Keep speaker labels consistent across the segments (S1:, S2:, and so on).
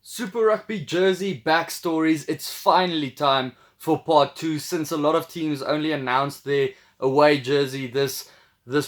S1: Super Rugby jersey backstories. It's finally time for part 2 since a lot of teams only announced their away jersey this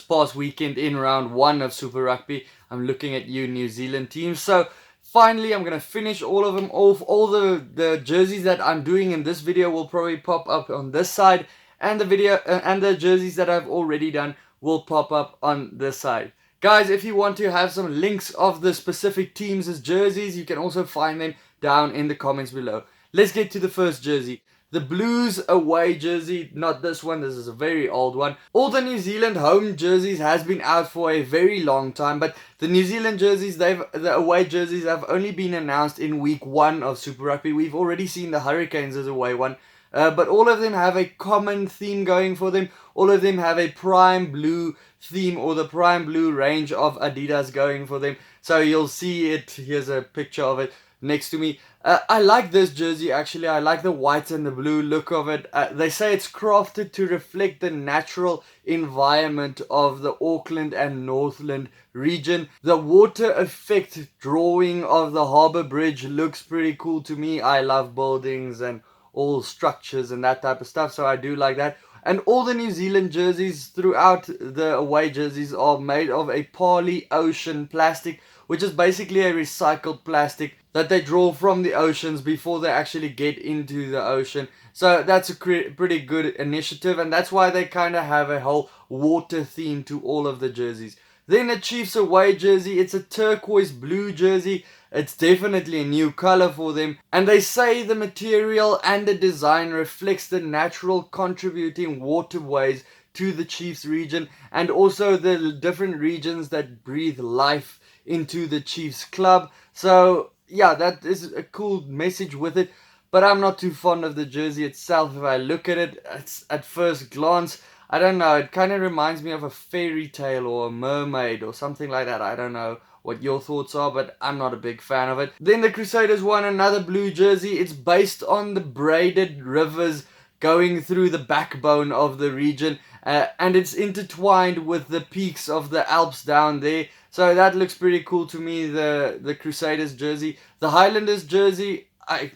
S1: past weekend in round 1 of Super Rugby. I'm looking at you New Zealand teams. So finally I'm going to finish all of them off. All the jerseys that I'm doing in this video will probably pop up on this side, and the jerseys that I've already done will pop up on this side. Guys, if you want to have some links of the specific teams' jerseys, you can also find them down in the comments below. Let's get to the first jersey. The Blues away jersey, not this one, this is a very old one. All the New Zealand home jerseys has been out for a very long time, but the New Zealand jerseys, the away jerseys have only been announced in week 1 of Super Rugby. We've already seen the Hurricanes as away one. But all of them have a common theme going for them. All of them have a prime blue theme, or the prime blue range of Adidas going for them. So you'll see it. Here's a picture of it next to me. I like this jersey actually. I like the white and the blue look of it. They say it's crafted to reflect the natural environment of the Auckland and Northland region. The water effect drawing of the harbour bridge looks pretty cool to me. I love buildings and all structures and that type of stuff, so I do like that. And all the New Zealand jerseys throughout the away jerseys are made of a Parley Ocean plastic, which is basically a recycled plastic that they draw from the oceans before they actually get into the ocean. So that's a pretty good initiative, and that's why they kind of have a whole water theme to all of the jerseys. Then the Chiefs away jersey, it's a turquoise blue jersey. It's definitely a new color for them, and they say the material and the design reflects the natural contributing waterways to the Chiefs region, and also the different regions that breathe life into the Chiefs club. So yeah, that is a cool message with it, but I'm not too fond of the jersey itself. If I look at it at first glance, I don't know, it kind of reminds me of a fairy tale or a mermaid or something like that. I don't know what your thoughts are, but I'm not a big fan of it. Then the Crusaders won another blue jersey. It's based on the braided rivers going through the backbone of the region, and it's intertwined with the peaks of the Alps down there. So that looks pretty cool to me, the Crusaders jersey. The Highlanders jersey,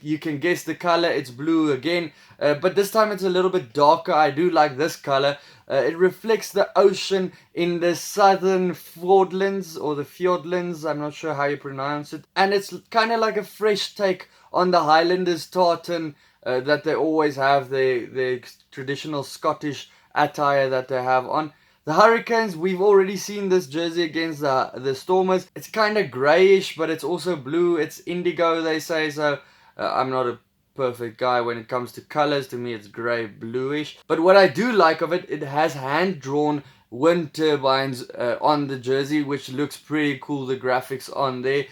S1: you can guess the color, it's blue again, but this time it's a little bit darker. I do like this color. It reflects the ocean in the southern Fiordlands, or the Fiordlands, I'm not sure how you pronounce it, and it's kind of like a fresh take on the Highlanders tartan that they always have, the traditional Scottish attire that they have on. The Hurricanes, we've already seen this jersey against the Stormers. It's kind of greyish, but it's also blue. It's indigo, they say, so I'm not a perfect guy when it comes to colors. To me, it's grey bluish. But what I do like of it, it has hand-drawn wind turbines on the jersey, which looks pretty cool, the graphics on there,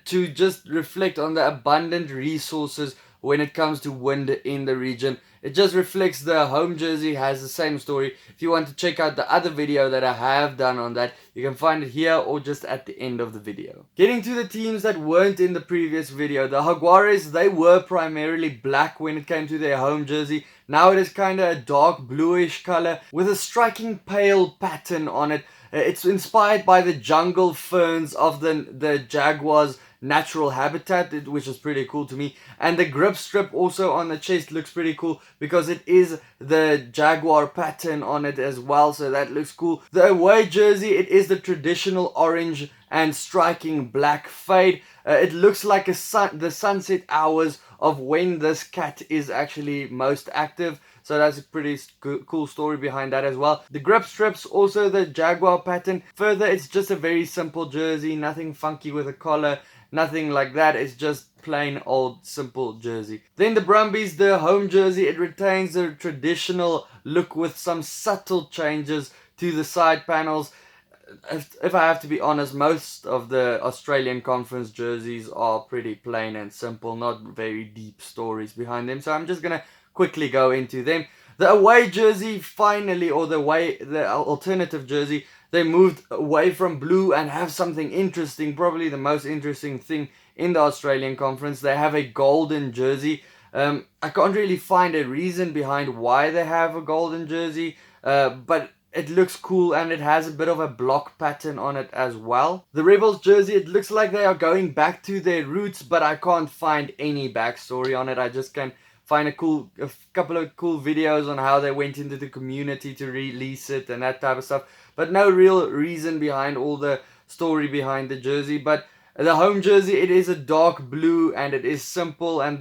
S1: to just reflect on the abundant resources when it comes to wind in the region. It just reflects the home jersey, has the same story. If you want to check out the other video that I have done on that, you can find it here or just at the end of the video. Getting to the teams that weren't in the previous video, the Jaguares, they were primarily black when it came to their home jersey. Now it is kind of a dark bluish color with a striking pale pattern on it. It's inspired by the jungle ferns of the Jaguars' natural habitat, which is pretty cool to me. And the grip strip also on the chest looks pretty cool because it is the Jaguar pattern on it as well, so that looks cool. The away jersey, it is the traditional orange and striking black fade. It looks like the sunset hours of when this cat is actually most active. So that's a pretty cool story behind that as well. The grip strips, also the Jaguar pattern. Further, it's just a very simple jersey, nothing funky with a collar, nothing like that. It's just plain old simple jersey. Then the Brumbies, the home jersey, it retains the traditional look with some subtle changes to the side panels. If I have to be honest, most of the Australian Conference jerseys are pretty plain and simple, not very deep stories behind them. So I'm just going to quickly go into them. The away jersey finally, or the alternative jersey, they moved away from blue and have something interesting, probably the most interesting thing in the Australian Conference. They have a golden jersey. I can't really find a reason behind why they have a golden jersey, but it looks cool, and it has a bit of a block pattern on it as well. The Rebels jersey, it looks like they are going back to their roots, but I can't find any backstory on it. I just can find a couple of cool videos on how they went into the community to release it and that type of stuff, but no real reason behind all the story behind the jersey. But the home jersey, it is a dark blue and it is simple, and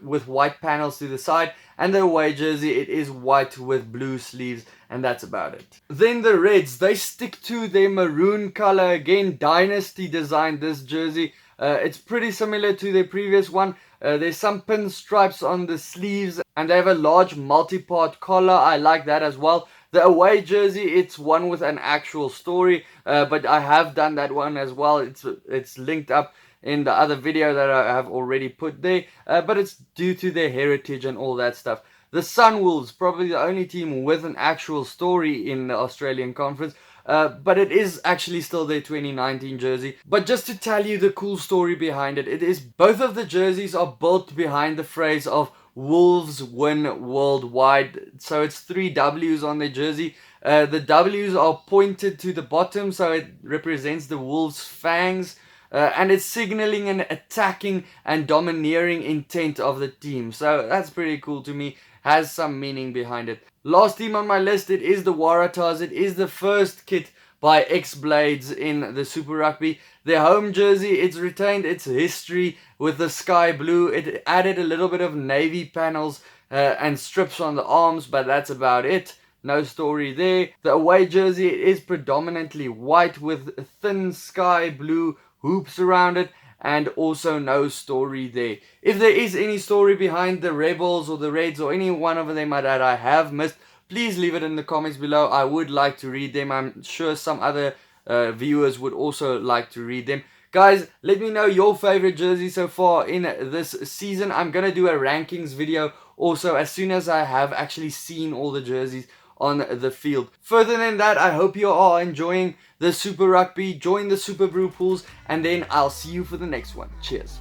S1: with white panels to the side, and the away jersey, it is white with blue sleeves, and that's about it. Then the Reds, they stick to their maroon color again. Dynasty designed this jersey. It's pretty similar to their previous one. There's some pinstripes on the sleeves, and they have a large multi-part collar. I like that as well. The away jersey, it's one with an actual story, but I have done that one as well. It's linked up in the other video that I have already put there, but it's due to their heritage and all that stuff. The Sunwolves, probably the only team with an actual story in the Australian Conference, but it is actually still their 2019 jersey. But just to tell you the cool story behind it, it is both of the jerseys are built behind the phrase of Wolves win worldwide. So it's 3 W's on their jersey. The W's are pointed to the bottom, so it represents the Wolves' fangs. And it's signaling an attacking and domineering intent of the team. So that's pretty cool to me. Has some meaning behind it. Last team on my list, it is the Waratahs. It is the first kit by X-Blades in the Super Rugby. Their home jersey, it's retained its history with the sky blue. It added a little bit of navy panels and strips on the arms, but that's about it. No story there. The away jersey, it is predominantly white with thin sky blue hoops around it, and also no story there. If there is any story behind the Rebels or the Reds or any one of them that I have missed, please leave it in the comments below. I would like to read them. I'm sure some other viewers would also like to read them. Guys, let me know your favorite jersey so far in this season. I'm going to do a rankings video also as soon as I have actually seen all the jerseys on the field. Further than that, I hope you are enjoying the Super Rugby. Join the Superbru pools, and then I'll see you for the next one. Cheers.